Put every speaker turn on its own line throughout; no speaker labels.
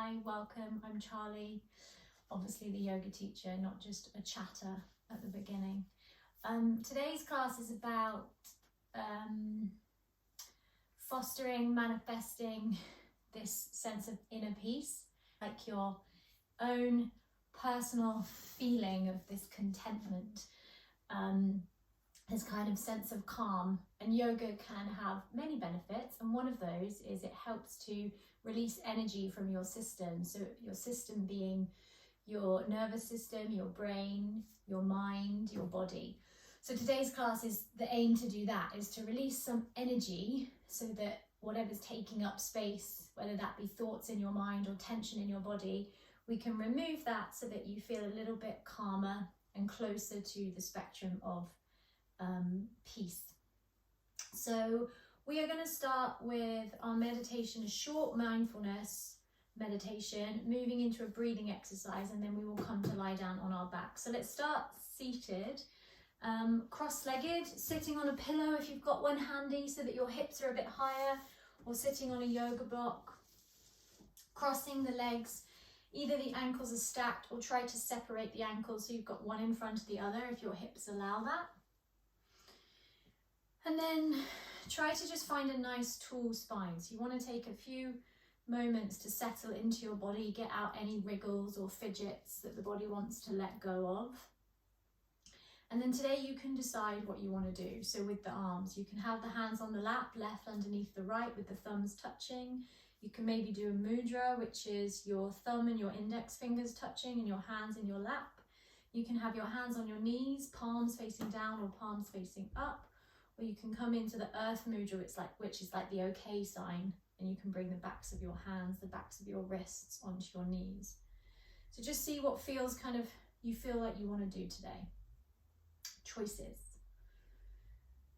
Hi, welcome. I'm Charlie, obviously the yoga teacher, not just a chatter at the beginning. Today's class is about fostering, manifesting this sense of inner peace, like your own personal feeling of this contentment, this kind of sense of calm. And yoga can have many benefits, and one of those is it helps to release energy from your system. So your system being your nervous system, your brain, your mind, your body. So today's class is the aim to do that, is to release some energy so that whatever's taking up space, whether that be thoughts in your mind or tension in your body, we can remove that so that you feel a little bit calmer and closer to the spectrum of peace. So we are going to start with our meditation, a short mindfulness meditation, moving into a breathing exercise, and then we will come to lie down on our back. So let's start seated, cross-legged, sitting on a pillow if you've got one handy so that your hips are a bit higher, or sitting on a yoga block, crossing the legs. Either the ankles are stacked or try to separate the ankles so you've got one in front of the other if your hips allow that. And then try to just find a nice tall spine. So you want to take a few moments to settle into your body, get out any wriggles or fidgets that the body wants to let go of. And then today you can decide what you want to do. So with the arms, you can have the hands on the lap, left underneath the right with the thumbs touching. You can maybe do a mudra, which is your thumb and your index fingers touching and your hands in your lap. You can have your hands on your knees, palms facing down or palms facing up. Or you can come into the earth mudra, which is like the okay sign, and you can bring the backs of your hands, the backs of your wrists onto your knees. So just see what feels you feel like you want to do today. Choices.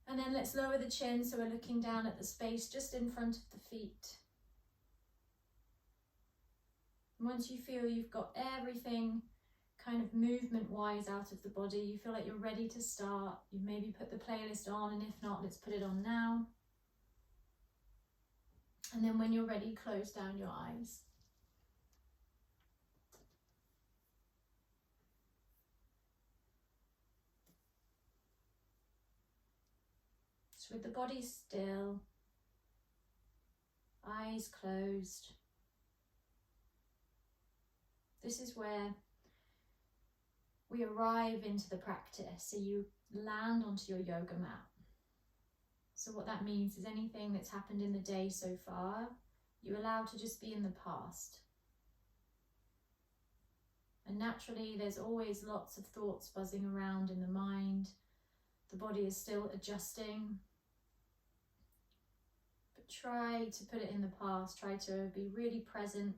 And then let's lower the chin so we're looking down at the space just in front of the feet. And once you feel you've got everything kind of movement-wise out of the body, you feel like you're ready to start, you maybe put the playlist on, and if not, let's put it on now. And then when you're ready, close down your eyes. So with the body still, eyes closed, this is where we arrive into the practice. So you land onto your yoga mat. So what that means is anything that's happened in the day so far, you allow to just be in the past. And naturally, there's always lots of thoughts buzzing around in the mind. The body is still adjusting. But try to put it in the past. Try to be really present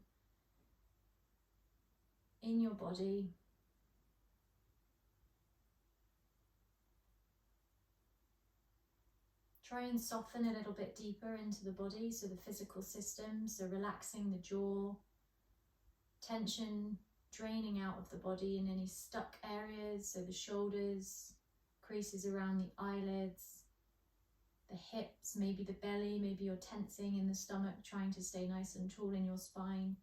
in your body. Try and soften a little bit deeper into the body, so the physical system, so relaxing the jaw, tension draining out of the body in any stuck areas, so the shoulders, creases around the eyelids, the hips, maybe the belly, maybe you're tensing in the stomach, trying to stay nice and tall in your spine.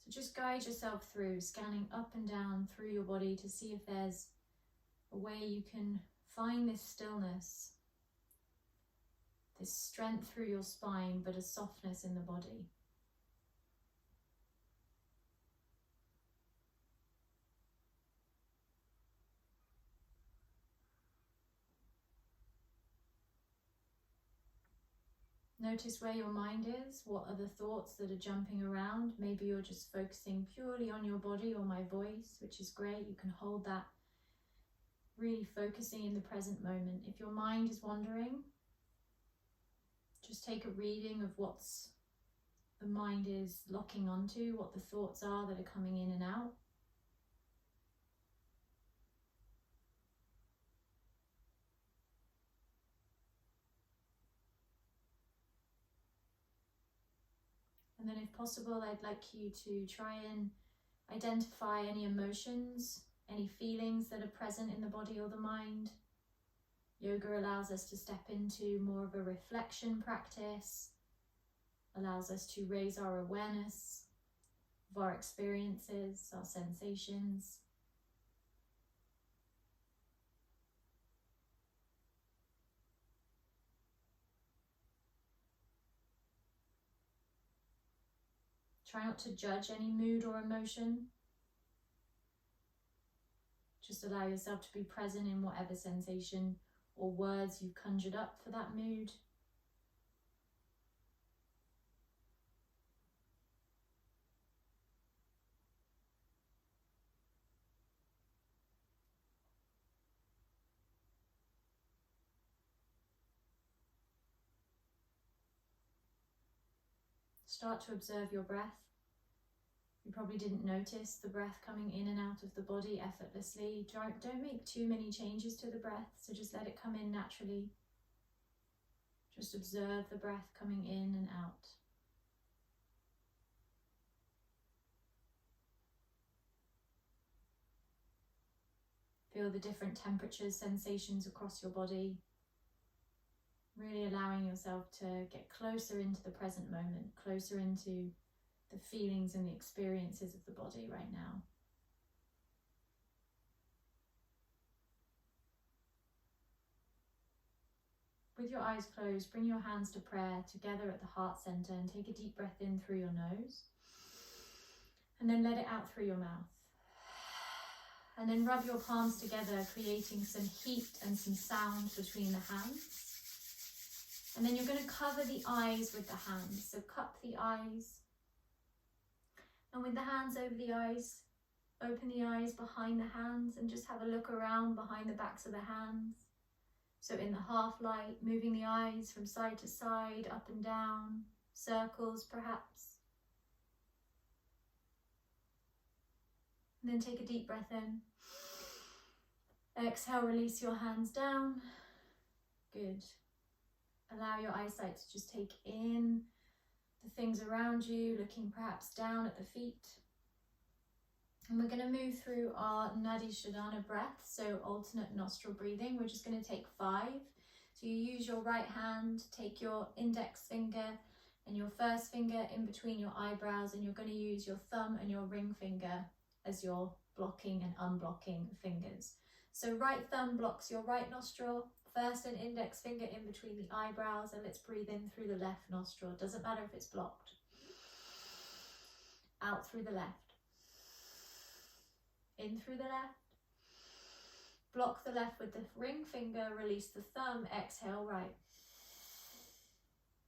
So just guide yourself through, scanning up and down through your body to see if there's a way you can find this stillness, this strength through your spine, but a softness in the body. Notice where your mind is, what are the thoughts that are jumping around. Maybe you're just focusing purely on your body or my voice, which is great. You can hold that, really focusing in the present moment. If your mind is wandering, just take a reading of what's the mind is locking onto, what the thoughts are that are coming in and out. And then if possible, I'd like you to try and identify any emotions, any feelings that are present in the body or the mind. Yoga allows us to step into more of a reflection practice, allows us to raise our awareness of our experiences, our sensations. Try not to judge any mood or emotion. Just allow yourself to be present in whatever sensation or words you've conjured up for that mood. Start to observe your breath. You probably didn't notice the breath coming in and out of the body effortlessly. Don't make too many changes to the breath, so just let it come in naturally. Just observe the breath coming in and out. Feel the different temperatures, sensations across your body. Really allowing yourself to get closer into the present moment, closer into the feelings and the experiences of the body right now. With your eyes closed, bring your hands to prayer together at the heart center and take a deep breath in through your nose. And then let it out through your mouth. And then rub your palms together, creating some heat and some sound between the hands. And then you're going to cover the eyes with the hands. So cup the eyes. And with the hands over the eyes, open the eyes behind the hands and just have a look around behind the backs of the hands. So in the half light, moving the eyes from side to side, up and down, circles perhaps. And then take a deep breath in. Exhale, release your hands down. Good. Allow your eyesight to just take in the things around you, looking perhaps down at the feet. And we're going to move through our Nadi Shodhana breath, so alternate nostril breathing. We're just going to take 5. So you use your right hand, take your index finger and your first finger in between your eyebrows, and you're going to use your thumb and your ring finger as your blocking and unblocking fingers. So right thumb blocks your right nostril, first and index finger in between the eyebrows, and let's breathe in through the left nostril. It doesn't matter if it's blocked. Out through the left. In through the left. Block the left with the ring finger, release the thumb, exhale right.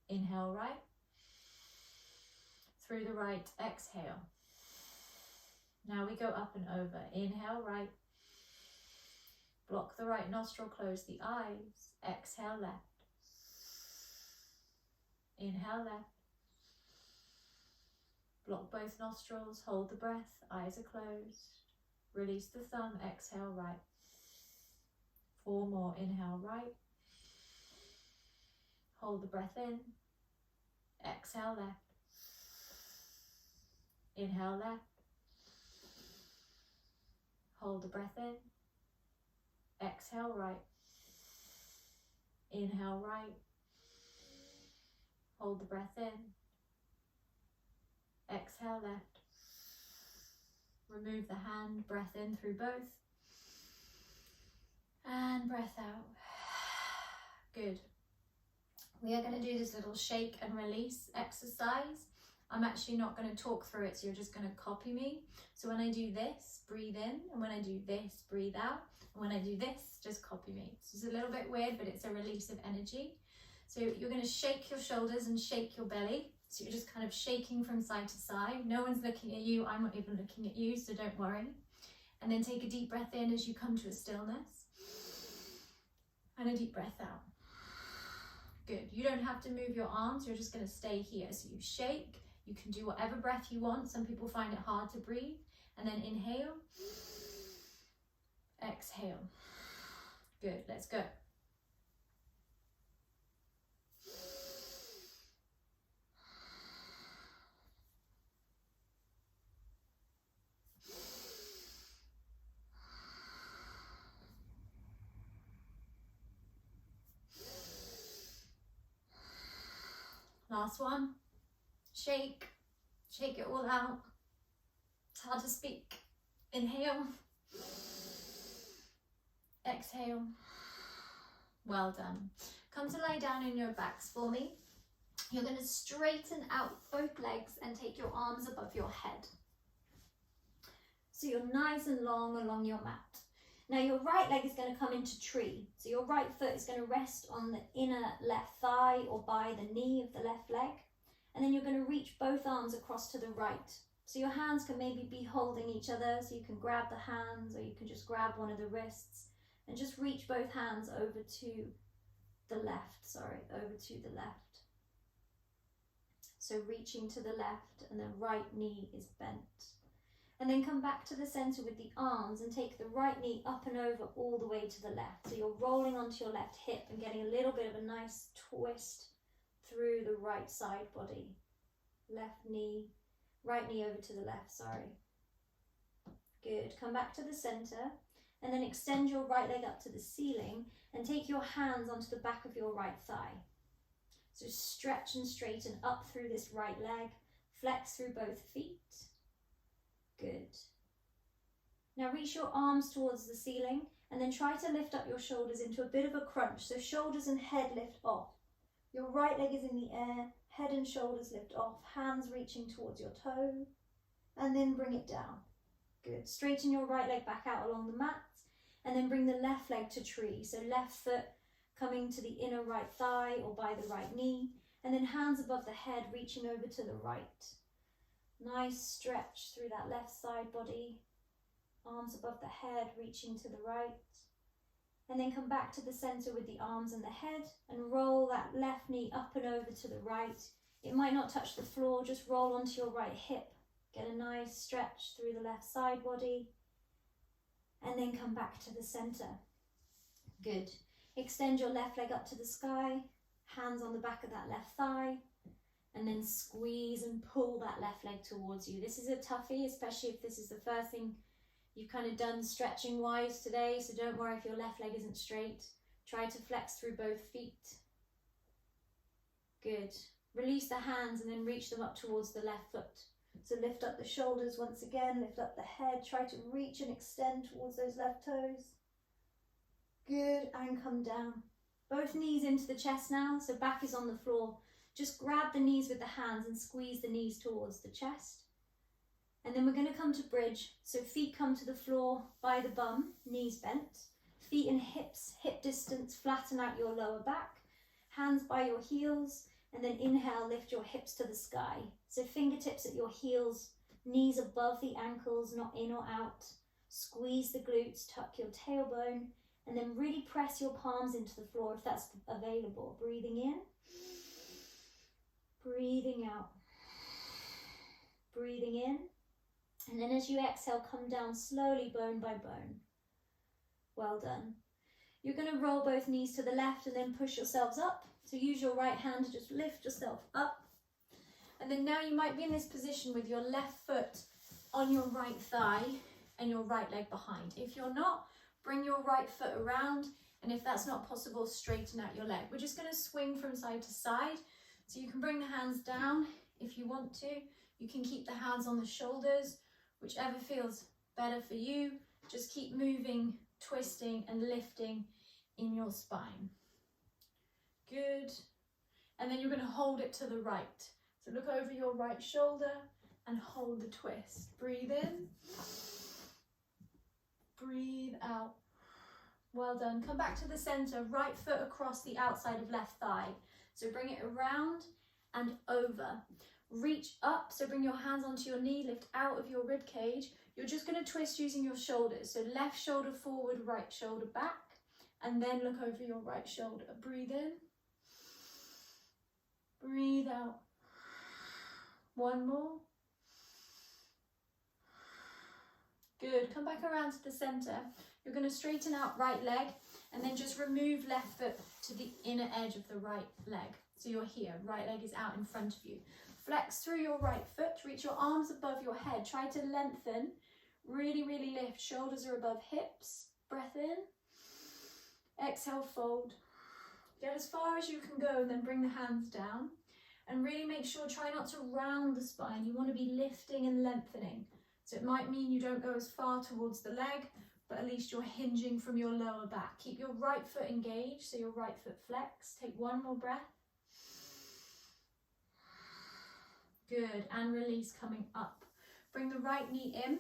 Inhale right. Through the right, exhale. Now we go up and over. Inhale right. Block the right nostril, close the eyes. Exhale left. Inhale left. Block both nostrils, hold the breath, eyes are closed. Release the thumb, exhale right. 4 more, inhale right. Hold the breath in. Exhale left. Inhale left. Hold the breath in. Exhale right. Inhale right. Hold the breath in. Exhale left. Remove the hand, breath in through both. And breath out. Good. We are going to do this little shake and release exercise. I'm actually not going to talk through it, so you're just going to copy me. So when I do this, breathe in, and when I do this, breathe out. And when I do this, just copy me. It's just a little bit weird, but it's a release of energy. So you're going to shake your shoulders and shake your belly. So you're just kind of shaking from side to side. No one's looking at you. I'm not even looking at you, so don't worry. And then take a deep breath in as you come to a stillness. And a deep breath out. Good. You don't have to move your arms. You're just going to stay here. So you shake. You can do whatever breath you want. Some people find it hard to breathe. And then inhale. Exhale. Good. Let's go. Last one. Shake it all out. It's hard to speak. Inhale. Exhale. Well done. Come to lie down in your backs for me. You're going to straighten out both legs and take your arms above your head. So you're nice and long along your mat. Now your right leg is going to come into tree. So your right foot is going to rest on the inner left thigh or by the knee of the left leg. And then you're going to reach both arms across to the right. So your hands can maybe be holding each other, so you can grab the hands or you can just grab one of the wrists and just reach both hands over to the left, over to the left. So reaching to the left and the right knee is bent. And then come back to the center with the arms and take the right knee up and over all the way to the left. So you're rolling onto your left hip and getting a little bit of a nice twist through the right side body. Left knee, right knee over to the left, Good, come back to the center and then extend your right leg up to the ceiling and take your hands onto the back of your right thigh. So stretch and straighten up through this right leg, flex through both feet. Good. Now reach your arms towards the ceiling and then try to lift up your shoulders into a bit of a crunch. So shoulders and head lift off. Your right leg is in the air, head and shoulders lift off, hands reaching towards your toe, and then bring it down. Good. Straighten your right leg back out along the mat, and then bring the left leg to tree. So left foot coming to the inner right thigh or by the right knee, and then hands above the head reaching over to the right. Nice stretch through that left side body, arms above the head reaching to the right. And then come back to the center with the arms and the head and roll that left knee up and over to the right. It might not touch the floor, just roll onto your right hip. Get a nice stretch through the left side body. And then come back to the center. Good. Extend your left leg up to the sky, hands on the back of that left thigh, and then squeeze and pull that left leg towards you. This is a toughie, especially if this is the first thing you've kind of done stretching wise today, so don't worry if your left leg isn't straight. Try to flex through both feet. Good. Release the hands and then reach them up towards the left foot. So lift up the shoulders once again, lift up the head, try to reach and extend towards those left toes. Good, and come down. Both knees into the chest now, so back is on the floor. Just grab the knees with the hands and squeeze the knees towards the chest. And then we're going to come to bridge. So feet come to the floor by the bum, knees bent. Feet and hips, hip distance, flatten out your lower back. Hands by your heels, and then inhale, lift your hips to the sky. So fingertips at your heels, knees above the ankles, not in or out. Squeeze the glutes, tuck your tailbone, and then really press your palms into the floor if that's available. Breathing in, breathing out, breathing in. And then as you exhale, come down slowly, bone by bone. Well done. You're going to roll both knees to the left and then push yourselves up. So use your right hand to just lift yourself up. And then now you might be in this position with your left foot on your right thigh and your right leg behind. If you're not, bring your right foot around. And if that's not possible, straighten out your leg. We're just going to swing from side to side. So you can bring the hands down if you want to. You can keep the hands on the shoulders, whichever feels better for you. Just keep moving, twisting and lifting in your spine. Good. And then you're going to hold it to the right. So look over your right shoulder and hold the twist. Breathe in. Breathe out. Well done. Come back to the center, right foot across the outside of left thigh. So bring it around and over. Reach up, so bring your hands onto your knee, lift out of your rib cage. You're just going to twist using your shoulders. So left shoulder forward, right shoulder back, and then look over your right shoulder. Breathe in. Breathe out. One more. Good. Come back around to the center. You're going to straighten out right leg and then just remove left foot to the inner edge of the right leg. So you're here, right leg is out in front of you. Flex through your right foot, reach your arms above your head. Try to lengthen, really, really lift. Shoulders are above hips. Breath in. Exhale, fold. Get as far as you can go and then bring the hands down. And really make sure, try not to round the spine. You want to be lifting and lengthening. So it might mean you don't go as far towards the leg, but at least you're hinging from your lower back. Keep your right foot engaged, so your right foot flexed. Take one more breath. Good, and release, coming up. Bring the right knee in.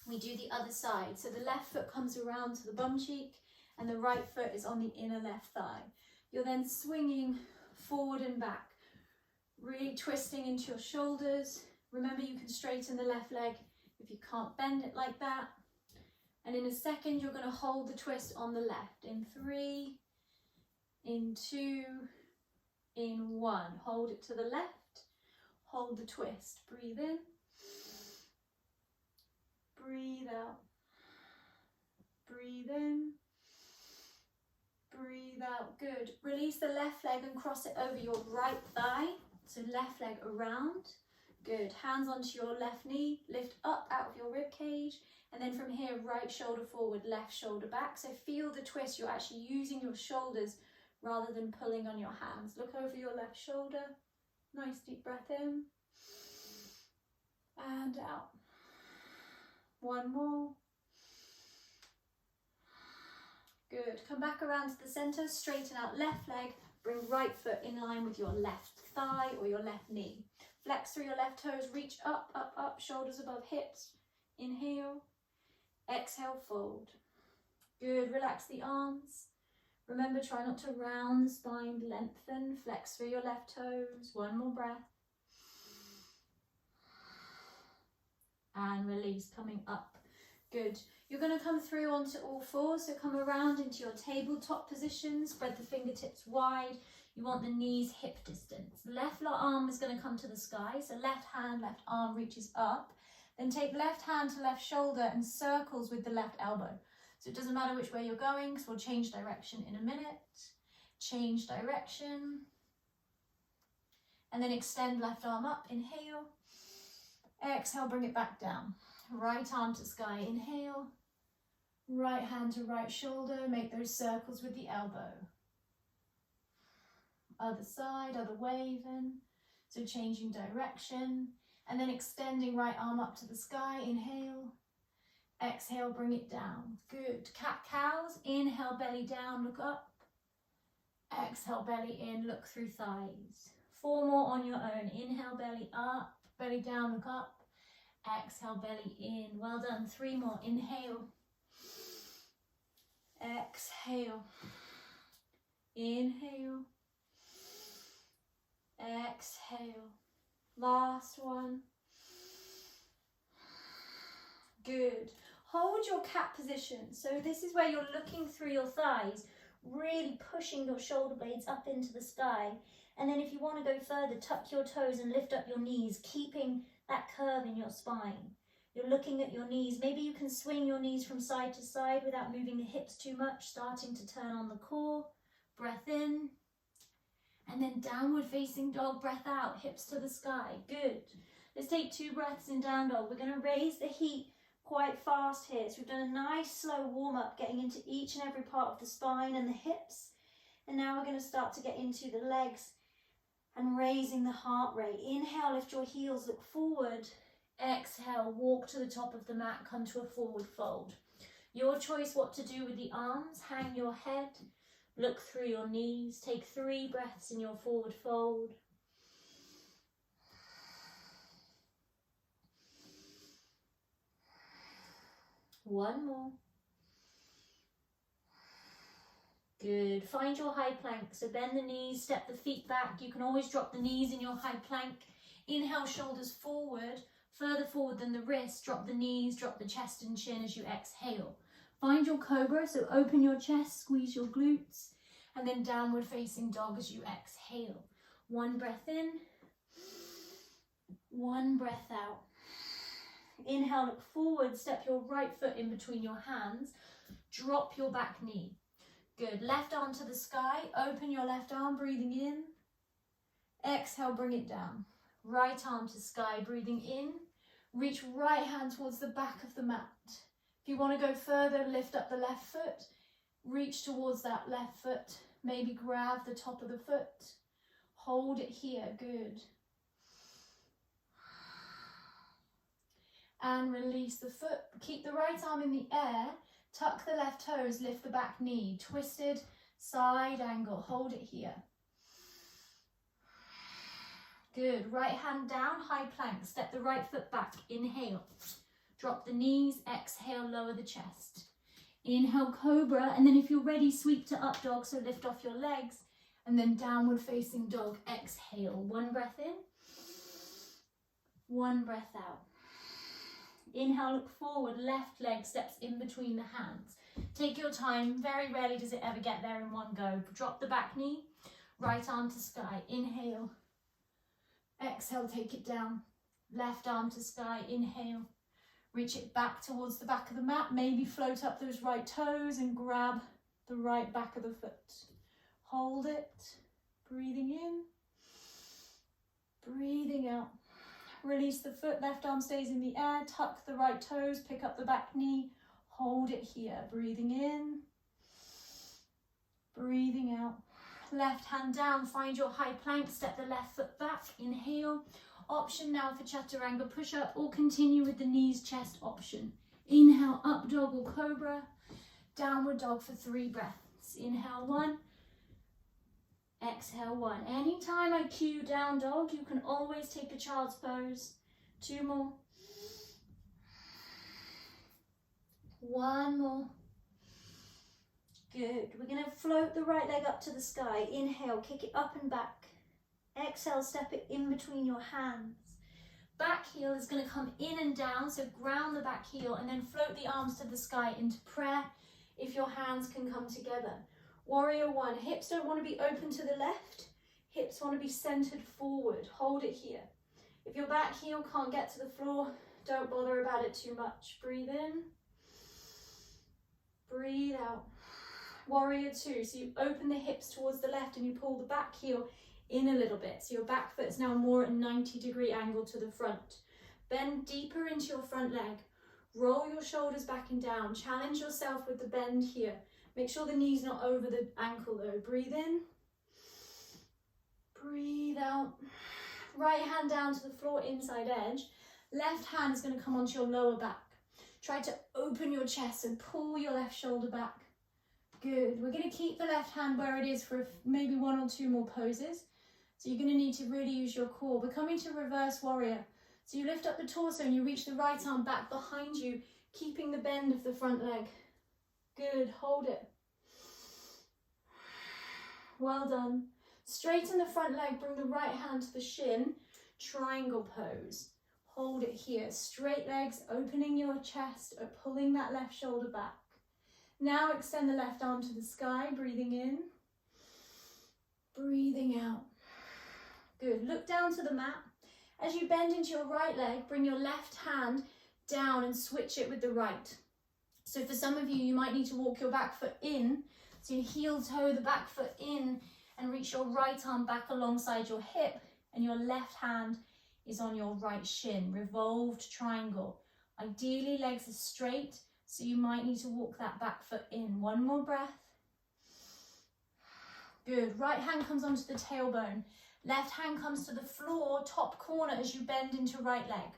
We do the other side. So the left foot comes around to the bum cheek and the right foot is on the inner left thigh. You're then swinging forward and back, really twisting into your shoulders. Remember, you can straighten the left leg if you can't bend it like that. And in a second, you're going to hold the twist on the left. In 3, in 2, in 1. Hold it to the left. Hold the twist. Breathe in. Breathe out. Breathe in. Breathe out. Good. Release the left leg and cross it over your right thigh. So left leg around. Good. Hands onto your left knee. Lift up out of your rib cage. And then from here, right shoulder forward, left shoulder back. So feel the twist. You're actually using your shoulders rather than pulling on your hands. Look over your left shoulder. Nice deep breath in. And out. One more. Good. Come back around to the center. Straighten out left leg. Bring right foot in line with your left thigh or your left knee. Flex through your left toes. Reach up, up, up. Shoulders above hips. Inhale. Exhale, fold. Good. Relax the arms. Remember, try not to round the spine. Lengthen. Flex through your left toes. One more breath. And release, coming up. Good. You're going to come through onto all fours, so come around into your tabletop position. Spread the fingertips wide. You want the knees hip distance. Left arm is going to come to the sky, so left hand, left arm reaches up. Then take left hand to left shoulder and circles with the left elbow. So it doesn't matter which way you're going, because we'll change direction in a minute. Change direction. And then extend left arm up. Inhale. Exhale, bring it back down. Right arm to sky, inhale. Right hand to right shoulder, make those circles with the elbow. Other side, other way even. So changing direction. And then extending right arm up to the sky, inhale. Exhale, bring it down. Good. Cat-cows, inhale, belly down, look up. Exhale, belly in, look through thighs. 4 more on your own. Inhale, belly up. Belly down, look up. Exhale, belly in. Well done. 3 more. Inhale. Exhale. Inhale. Exhale. Last one. Good. Hold your cat position. So this is where you're looking through your thighs, really pushing your shoulder blades up into the sky. And then if you want to go further, tuck your toes and lift up your knees, keeping that curve in your spine. You're looking at your knees. Maybe you can swing your knees from side to side without moving the hips too much, starting to turn on the core. Breath in. And then downward facing dog, breath out, hips to the sky. Good. Let's take 2 breaths in down dog. We're going to raise the heat quite fast here. So we've done a nice slow warm up, getting into each and every part of the spine and the hips. And now we're going to start to get into the legs and raising the heart rate. Inhale, lift your heels, look forward. Exhale, walk to the top of the mat, come to a forward fold. Your choice what to do with the arms. Hang your head, look through your knees. Take 3 breaths in your forward fold. One more. Good. Find your high plank. So bend the knees, step the feet back. You can always drop the knees in your high plank. Inhale, shoulders forward, further forward than the wrist. Drop the knees, drop the chest and chin as you exhale. Find your cobra. So open your chest, squeeze your glutes, and then downward facing dog as you exhale. 1 breath in, 1 breath out. Inhale, look forward, step your right foot in between your hands, drop your back knee. Good. Left arm to the sky, open your left arm, breathing in. Exhale, bring it down. Right arm to sky, breathing in. Reach right hand towards the back of the mat. If you want to go further, lift up the left foot, reach towards that left foot, maybe grab the top of the foot. Hold it here, good. And release the foot. Keep the right arm in the air, tuck the left toes, lift the back knee, twisted side angle, hold it here. Good, right hand down, high plank, step the right foot back, inhale. Drop the knees, exhale, lower the chest. Inhale, cobra, and then if you're ready, sweep to up dog, so lift off your legs, and then downward facing dog, exhale. One breath in, one breath out. Inhale, look forward, left leg steps in between the hands. Take your time, very rarely does it ever get there in one go. Drop the back knee, right arm to sky, inhale. Exhale, take it down. Left arm to sky, inhale. Reach it back towards the back of the mat. Maybe float up those right toes and grab the right back of the foot. Hold it. Breathing in. Breathing out. Release the foot. Left arm stays in the air. Tuck the right toes. Pick up the back knee. Hold it here. Breathing in. Breathing out. Left hand down, find your high plank, step the left foot back, inhale. Option now for chaturanga push-up or continue with the knees, chest option. Inhale, up dog or cobra, downward dog for 3 breaths. Inhale 1, exhale 1. Anytime I cue down dog, you can always take a child's pose. 2 more. 1 more. Good. We're going to float the right leg up to the sky. Inhale, kick it up and back. Exhale, step it in between your hands. Back heel is going to come in and down, so ground the back heel and then float the arms to the sky into prayer if your hands can come together. Warrior 1. Hips don't want to be open to the left. Hips want to be centered forward. Hold it here. If your back heel can't get to the floor, don't bother about it too much. Breathe in. Breathe out. Warrior 2, so you open the hips towards the left and you pull the back heel in a little bit. So your back foot is now more at a 90-degree angle to the front. Bend deeper into your front leg. Roll your shoulders back and down. Challenge yourself with the bend here. Make sure the knee's not over the ankle though. Breathe in. Breathe out. Right hand down to the floor, inside edge. Left hand is going to come onto your lower back. Try to open your chest and pull your left shoulder back. Good. We're going to keep the left hand where it is for maybe 1 or 2 more poses. So you're going to need to really use your core. We're coming to reverse warrior. So you lift up the torso and you reach the right arm back behind you, keeping the bend of the front leg. Good. Hold it. Well done. Straighten the front leg. Bring the right hand to the shin. Triangle pose. Hold it here. Straight legs, opening your chest, pulling that left shoulder back. Now extend the left arm to the sky, breathing in, breathing out. Good, look down to the mat. As you bend into your right leg, bring your left hand down and switch it with the right. So for some of you, you might need to walk your back foot in, so you heel toe the back foot in and reach your right arm back alongside your hip and your left hand is on your right shin, revolved triangle. Ideally, legs are straight. So you might need to walk that back foot in. 1 more breath. Good. Right hand comes onto the tailbone. Left hand comes to the floor, top corner as you bend into right leg.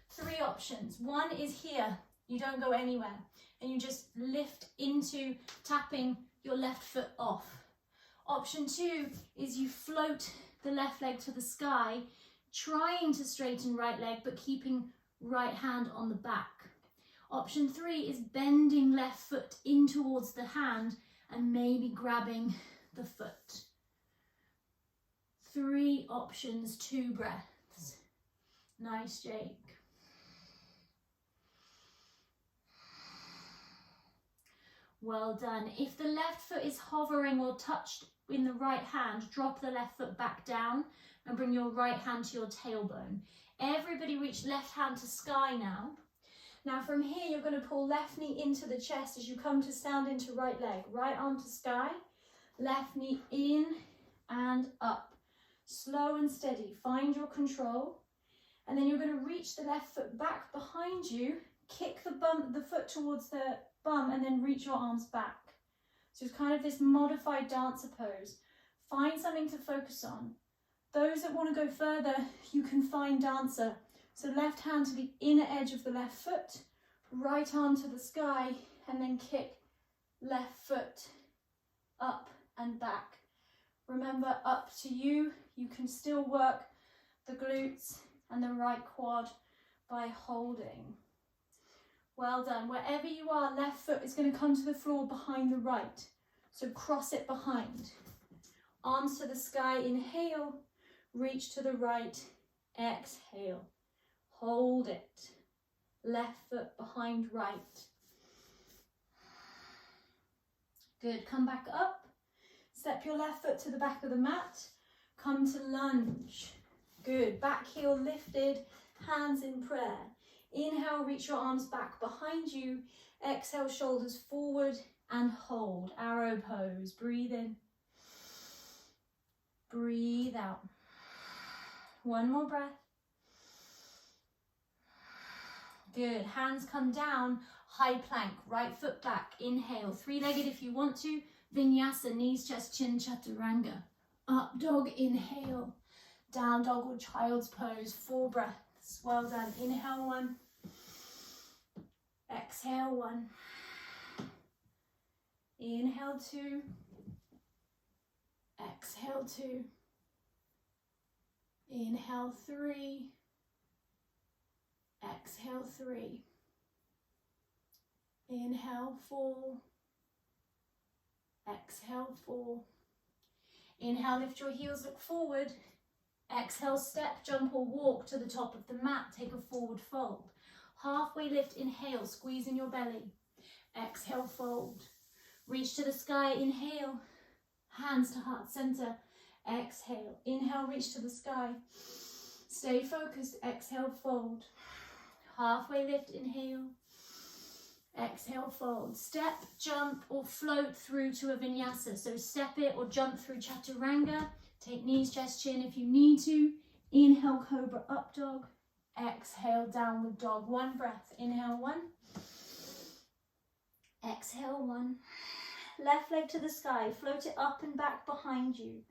3 options. 1 is here. You don't go anywhere. And you just lift into tapping your left foot off. Option 2 is you float the left leg to the sky, trying to straighten right leg, but keeping right hand on the back. Option 3 is bending left foot in towards the hand and maybe grabbing the foot. 3 options, 2 breaths. Nice, Jake. Well done. If the left foot is hovering or touched in the right hand, drop the left foot back down and bring your right hand to your tailbone. Everybody reach left hand to sky now. Now from here, you're going to pull left knee into the chest as you come to stand into right leg. Right arm to sky, left knee in and up. Slow and steady, find your control. And then you're going to reach the left foot back behind you, kick the foot towards the bum and then reach your arms back. So it's kind of this modified dancer pose. Find something to focus on. Those that want to go further, you can find dancer. So left hand to the inner edge of the left foot, right arm to the sky, and then kick left foot up and back. Remember, up to you. You can still work the glutes and the right quad by holding. Well done. Wherever you are, left foot is going to come to the floor behind the right. So cross it behind. Arms to the sky, inhale, reach to the right, exhale. Hold it. Left foot behind right. Good. Come back up. Step your left foot to the back of the mat. Come to lunge. Good. Back heel lifted, hands in prayer. Inhale, reach your arms back behind you. Exhale, shoulders forward and hold. Arrow pose. Breathe in. Breathe out. One more breath. Good. Hands come down. High plank. Right foot back. Inhale. Three-legged if you want to. Vinyasa. Knees, chest, chin, chaturanga. Up dog. Inhale. Down dog or child's pose. 4 breaths. Well done. Inhale 1. Exhale 1. Inhale 2. Exhale 2. Inhale 3. Exhale 3. Inhale 4. Exhale 4. Inhale, lift your heels, look forward. Exhale, step, jump or walk to the top of the mat. Take a forward fold. Halfway lift, inhale, squeeze in your belly. Exhale, fold. Reach to the sky, inhale. Hands to heart center. Exhale. Inhale, reach to the sky. Stay focused. Exhale, fold. Halfway lift, inhale. Exhale, fold. Step, jump or float through to a vinyasa. So step it or jump through chaturanga. Take knees, chest, chin if you need to. Inhale, cobra, up dog. Exhale, downward dog. 1 breath. Inhale 1. Exhale 1. Left leg to the sky. Float it up and back behind you.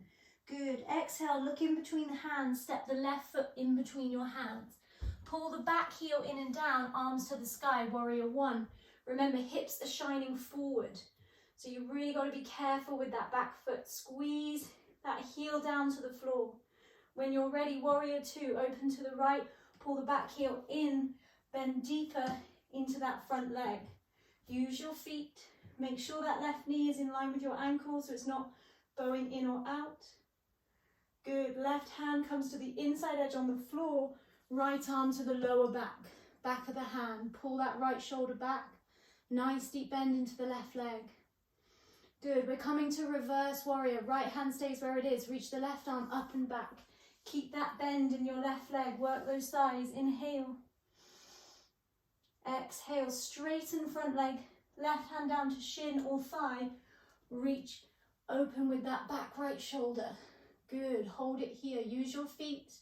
Good. Exhale, look in between the hands. Step the left foot in between your hands. Pull the back heel in and down. Arms to the sky. Warrior 1. Remember, hips are shining forward. So you really got to be careful with that back foot. Squeeze that heel down to the floor. When you're ready, warrior 2. Open to the right. Pull the back heel in, bend deeper into that front leg. Use your feet. Make sure that left knee is in line with your ankle so it's not bowing in or out. Good. Left hand comes to the inside edge on the floor. Right arm to the lower back. Back of the hand. Pull that right shoulder back. Nice deep bend into the left leg. Good. We're coming to reverse warrior. Right hand stays where it is. Reach the left arm up and back. Keep that bend in your left leg. Work those thighs. Inhale. Exhale. Straighten front leg. Left hand down to shin or thigh. Reach. Open with that back right shoulder. Good. Hold it here. Use your feet.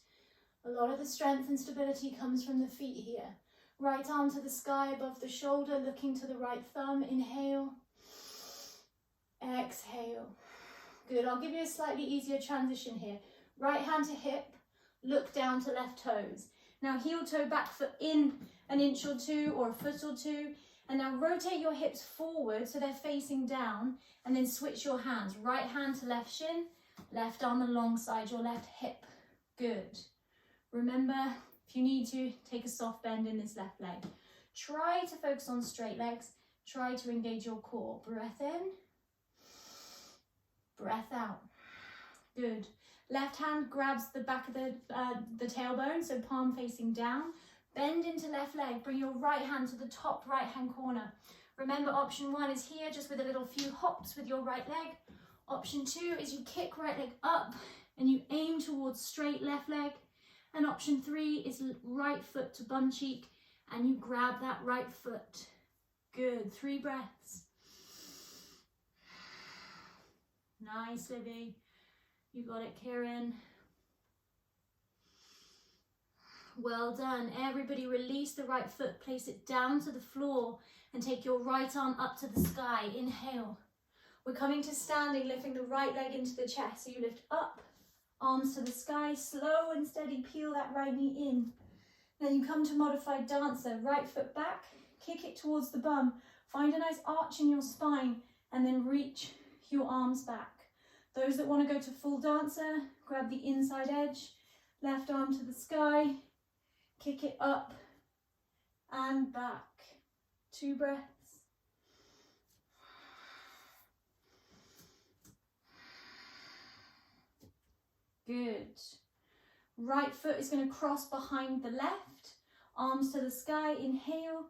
A lot of the strength and stability comes from the feet here. Right arm to the sky above the shoulder. Looking to the right thumb. Inhale. Exhale. Good. I'll give you a slightly easier transition here. Right hand to hip, look down to left toes. Now heel toe back foot in 1 inch or 2 or a foot or 2. And now rotate your hips forward so they're facing down and then switch your hands. Right hand to left shin, left arm alongside your left hip. Good. Remember, if you need to, take a soft bend in this left leg. Try to focus on straight legs. Try to engage your core. Breath in, breath out. Good. Left hand grabs the back of the tailbone, so palm facing down. Bend into left leg. Bring your right hand to the top right hand corner. Remember, option 1 is here, just with a little few hops with your right leg. Option 2 is you kick right leg up and you aim towards straight left leg. And option 3 is right foot to bum cheek and you grab that right foot. Good. 3 breaths. Nice, Livy. You got it, Kieran. Well done. Everybody release the right foot, place it down to the floor and take your right arm up to the sky. Inhale. We're coming to standing, lifting the right leg into the chest. So you lift up, Arms to the sky, slow and steady, peel that right knee in. Then you come to modified dancer, right foot back, kick it towards the bum, find a nice arch in your spine, and then reach your arms back. Those that want to go to full dancer, grab the inside edge, left arm to the sky, kick it up and back. 2 breaths. Good. Right foot is going to cross behind the left. Arms to the sky, inhale.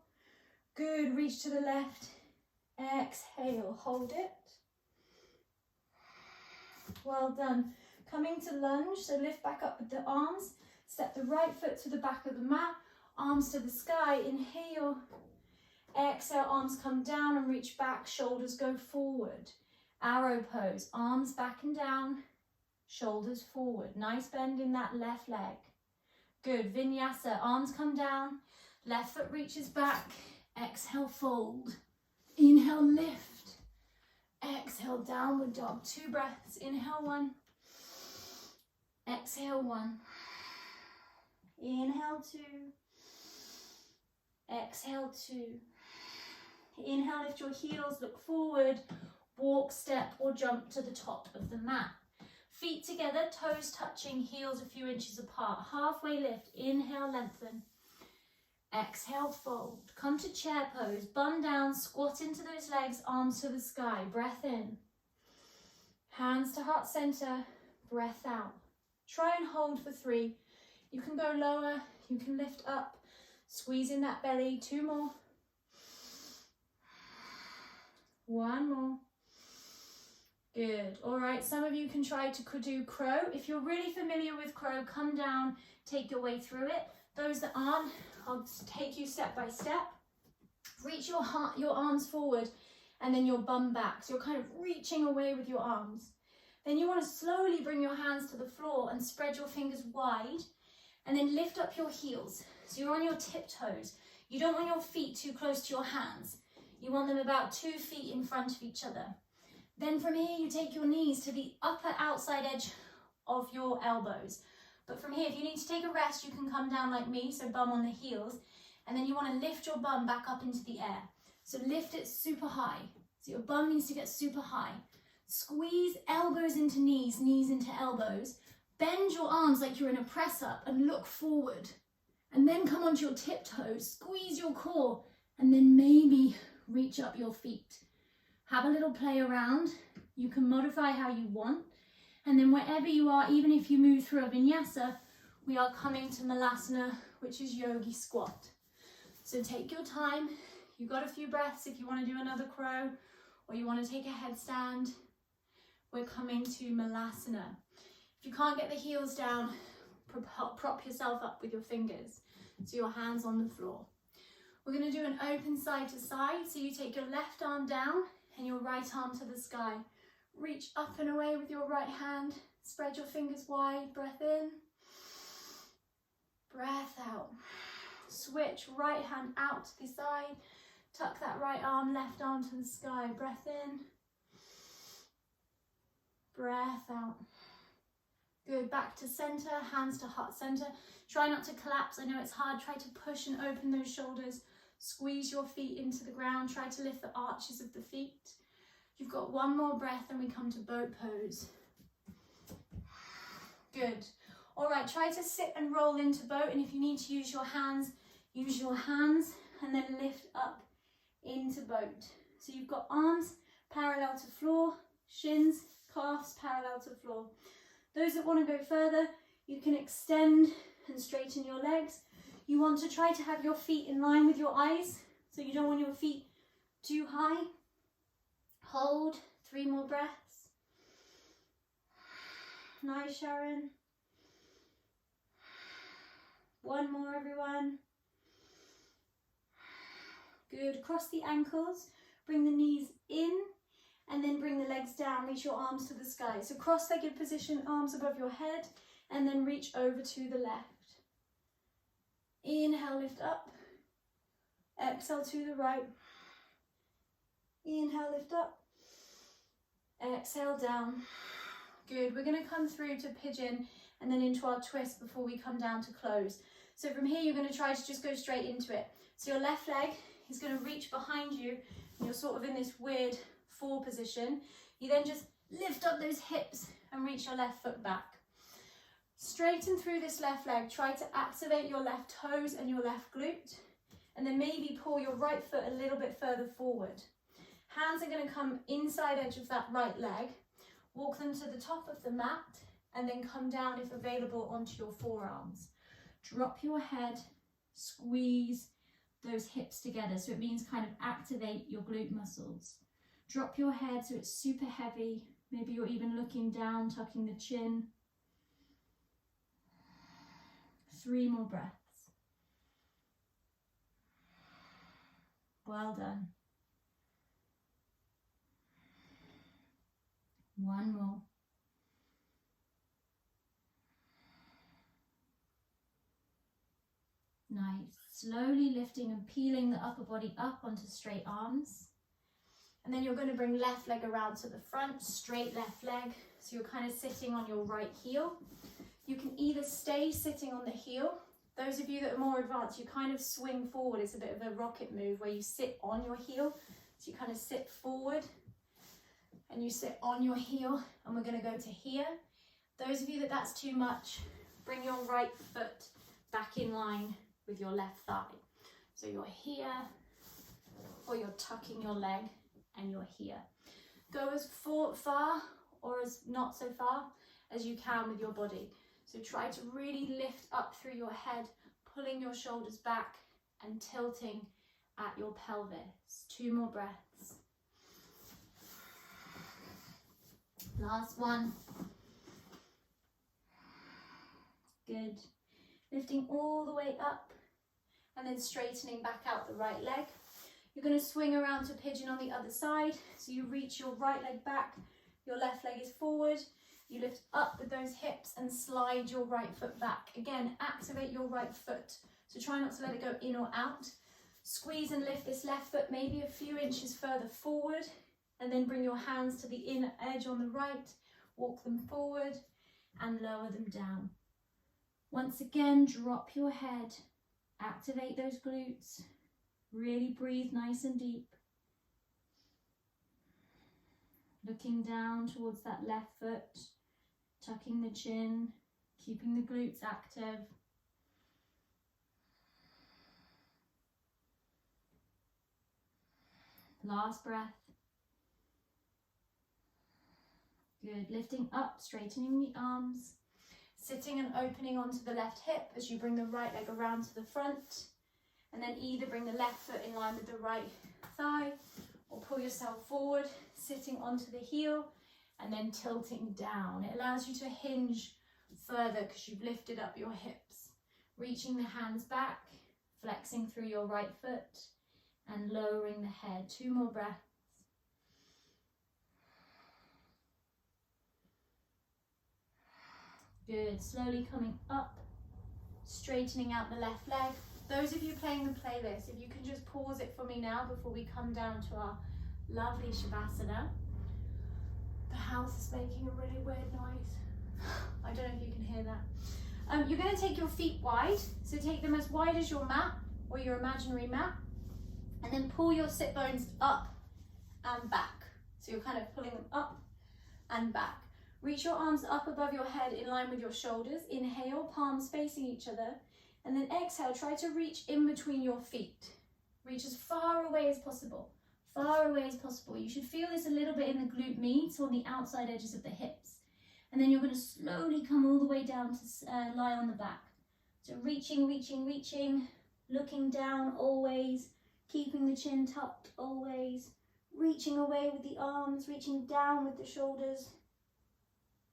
Good, reach to the left. Exhale, hold it. Well done. Coming to lunge, so lift back up with the arms. Step the right foot to the back of the mat. Arms to the sky, inhale. Exhale, arms come down and reach back, shoulders go forward. Arrow pose, arms back and down. Shoulders forward. Nice bend in that left leg. Good. Vinyasa. Arms come down. Left foot reaches back. Exhale, fold. Inhale, lift. Exhale, downward dog. 2 breaths. Inhale, 1. Exhale, 1. Inhale, 2. Exhale, 2. Inhale, lift your heels, look forward. Walk, step, or jump to the top of the mat. Feet together, toes touching, heels a few inches apart. Halfway lift, inhale, lengthen. Exhale, fold. Come to chair pose, bum down, squat into those legs, arms to the sky. Breath in. Hands to heart center, breath out. Try and hold for 3. You can go lower, you can lift up. Squeeze in that belly. 2 more. 1 more. Good. All right, some of you can try to do crow. If you're really familiar with crow, come down, take your way through it. Those that aren't, I'll take you step by step. Reach your arms forward and then your bum back. So you're kind of reaching away with your arms. Then you want to slowly bring your hands to the floor and spread your fingers wide and then lift up your heels. So you're on your tiptoes. You don't want your feet too close to your hands. You want them about 2 feet in front of each other. Then from here, you take your knees to the upper outside edge of your elbows. But from here, if you need to take a rest, you can come down like me, so bum on the heels. And then you want to lift your bum back up into the air. So lift it super high. So your bum needs to get super high. Squeeze elbows into knees, knees into elbows. Bend your arms like you're in a press up and look forward. And then come onto your tiptoes, squeeze your core, and then maybe reach up your feet. Have a little play around. You can modify how you want. And then wherever you are, even if you move through a vinyasa, we are coming to malasana, which is yogi squat. So take your time. You've got a few breaths if you want to do another crow or you want to take a headstand. We're coming to malasana. If you can't get the heels down, prop yourself up with your fingers. So your hands on the floor. We're going to do an open side to side. So you take your left arm down and your right arm to the sky. Reach up and away with your right hand. Spread your fingers wide. Breath in. Breath out. Switch. Right hand out to the side. Tuck that right arm, left arm to the sky. Breath in. Breath out. Good. Back to center. Hands to heart center. Try not to collapse. I know it's hard. Try to push and open those shoulders. Squeeze your feet into the ground. Try to lift the arches of the feet. You've got 1 more breath and we come to boat pose. Good. All right, try to sit and roll into boat. And if you need to use your hands and then lift up into boat. So you've got arms parallel to floor, shins, calves parallel to floor. Those that want to go further, you can extend and straighten your legs. You want to try to have your feet in line with your eyes. So you don't want your feet too high. Hold. 3 more breaths. Nice, Sharon. 1 more, everyone. Good. Cross the ankles. Bring the knees in and then bring the legs down. Reach your arms to the sky. So cross-legged position, arms above your head, and then reach over to the left. Inhale, lift up. Exhale to the right. Inhale, lift up. Exhale down. Good. We're going to come through to pigeon and then into our twist before we come down to close. So from here, you're going to try to just go straight into it. So your left leg is going to reach behind you, and you're sort of in this weird 4 position. You then just lift up those hips and reach your left foot back. Straighten through this left leg. Try to activate your left toes and your left glute, and then maybe pull your right foot a little bit further forward. Hands are going to come inside edge of that right leg. Walk them to the top of the mat, and then come down, if available, onto your forearms. Drop your head, squeeze those hips together. So it means kind of activate your glute muscles. Drop your head so it's super heavy. Maybe you're even looking down, tucking the chin. 3 more breaths. Well done. 1 more. Nice. Slowly lifting and peeling the upper body up onto straight arms. And then you're going to bring left leg around to the front, straight left leg. So you're kind of sitting on your right heel. You can either stay sitting on the heel. Those of you that are more advanced, you kind of swing forward. It's a bit of a rocket move where you sit on your heel. So you kind of sit forward and you sit on your heel, and we're going to go to here. Those of you that that's too much, bring your right foot back in line with your left thigh. So you're here, or you're tucking your leg, and you're here. Go as far or as not so far as you can with your body. So try to really lift up through your head, pulling your shoulders back and tilting at your pelvis. 2 more breaths. Last one. Good. Lifting all the way up and then straightening back out the right leg. You're going to swing around to pigeon on the other side. So you reach your right leg back, your left leg is forward. You lift up with those hips and slide your right foot back. Again, activate your right foot. So try not to let it go in or out. Squeeze and lift this left foot maybe a few inches further forward, and then bring your hands to the inner edge on the right. Walk them forward and lower them down. Once again, drop your head. Activate those glutes. Really breathe nice and deep. Looking down towards that left foot, tucking the chin, keeping the glutes active. Last breath. Good. Lifting up, straightening the arms. Sitting and opening onto the left hip as you bring the right leg around to the front. And then either bring the left foot in line with the right thigh, or pull yourself forward, sitting onto the heel and then tilting down. It allows you to hinge further because you've lifted up your hips. Reaching the hands back, flexing through your right foot and lowering the head. 2 more breaths. Good. Slowly coming up, straightening out the left leg. Those of you playing the playlist, if you can just pause it for me now before we come down to our lovely Shavasana. The house is making a really weird noise. I don't know if you can hear that. You're going to take your feet wide. So take them as wide as your mat or your imaginary mat. And then pull your sit bones up and back. So you're kind of pulling them up and back. Reach your arms up above your head in line with your shoulders. Inhale, palms facing each other. And then exhale, try to reach in between your feet. Reach as far away as possible. Far away as possible. You should feel this a little bit in the glute med, so on the outside edges of the hips. And then you're going to slowly come all the way down to lie on the back. So reaching, reaching, reaching, looking down always, keeping the chin tucked always, reaching away with the arms, reaching down with the shoulders.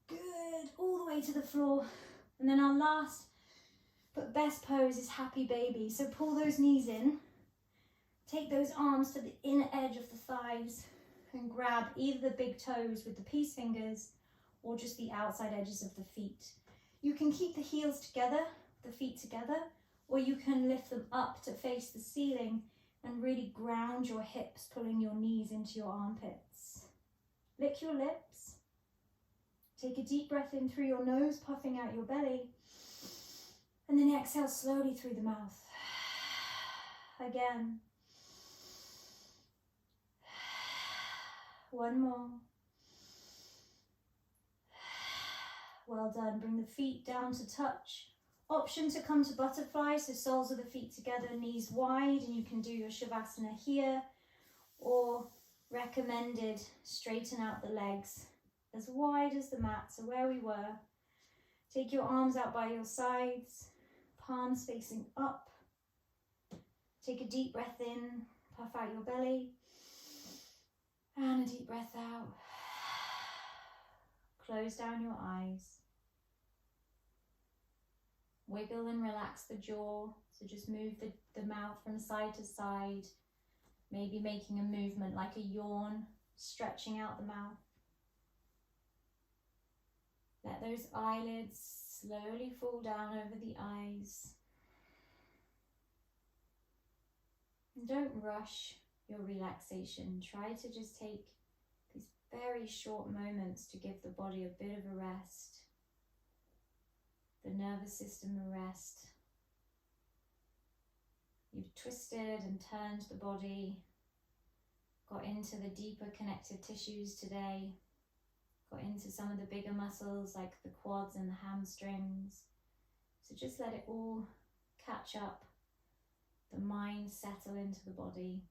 Good, all the way to the floor. And then our last but best pose is happy baby. So pull those knees in, take those arms to the inner edge of the thighs and grab either the big toes with the peace fingers or just the outside edges of the feet. You can keep the heels together, the feet together, or you can lift them up to face the ceiling and really ground your hips, pulling your knees into your armpits. Lick your lips. Take a deep breath in through your nose, puffing out your belly. And then exhale slowly through the mouth. Again. One more. Well done. Bring the feet down to touch. Option to come to butterfly, so soles of the feet together, knees wide, and you can do your Shavasana here, or recommended, straighten out the legs as wide as the mat, so where we were. Take your arms out by your sides, palms facing up. Take a deep breath in, puff out your belly, and a deep breath out. Close down your eyes. Wiggle and relax the jaw, so just move the mouth from side to side, maybe making a movement like a yawn, stretching out the mouth. Let those eyelids slowly fall down over the eyes. And don't rush your relaxation. Try to just take these very short moments to give the body a bit of a rest, the nervous system a rest. You've twisted and turned the body, got into the deeper connective tissues today, got into some of the bigger muscles like the quads and the hamstrings. So just let it all catch up, the mind settle into the body.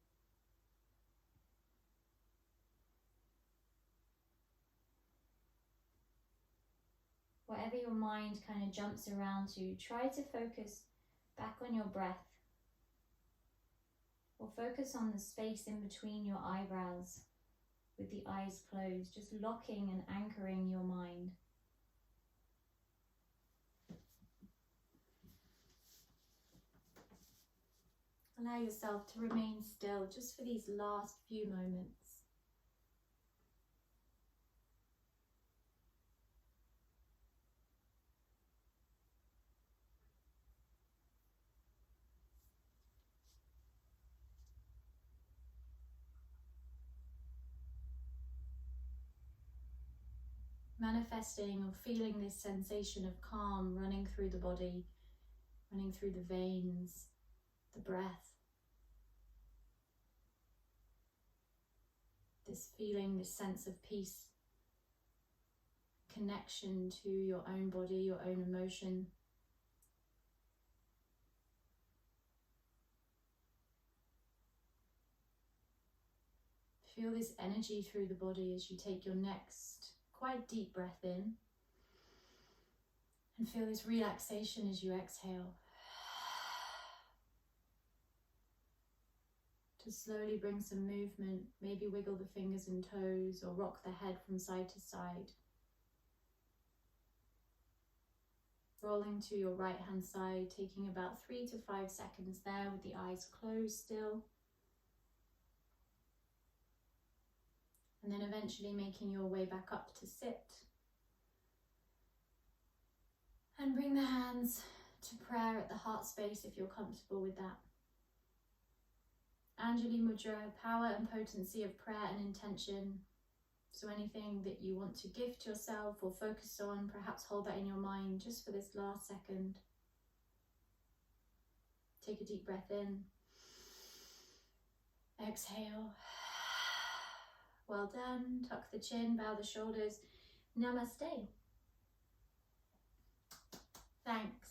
Whatever your mind kind of jumps around to, try to focus back on your breath, or focus on the space in between your eyebrows with the eyes closed, just locking and anchoring your mind. Allow yourself to remain still just for these last few moments. Manifesting or feeling this sensation of calm running through the body, running through the veins, the breath. This feeling, this sense of peace, connection to your own body, your own emotion. Feel this energy through the body as you take your next quite deep breath in, and feel this relaxation as you exhale. To slowly bring some movement, maybe wiggle the fingers and toes or rock the head from side to side. Rolling to your right hand side, taking about 3 to 5 seconds there with the eyes closed still. And then eventually making your way back up to sit. And bring the hands to prayer at the heart space if you're comfortable with that. Anjali Mudra, power and potency of prayer and intention. So anything that you want to gift yourself or focus on, perhaps hold that in your mind just for this last second. Take a deep breath in. Exhale. Well done. Tuck the chin, bow the shoulders. Namaste. Thanks.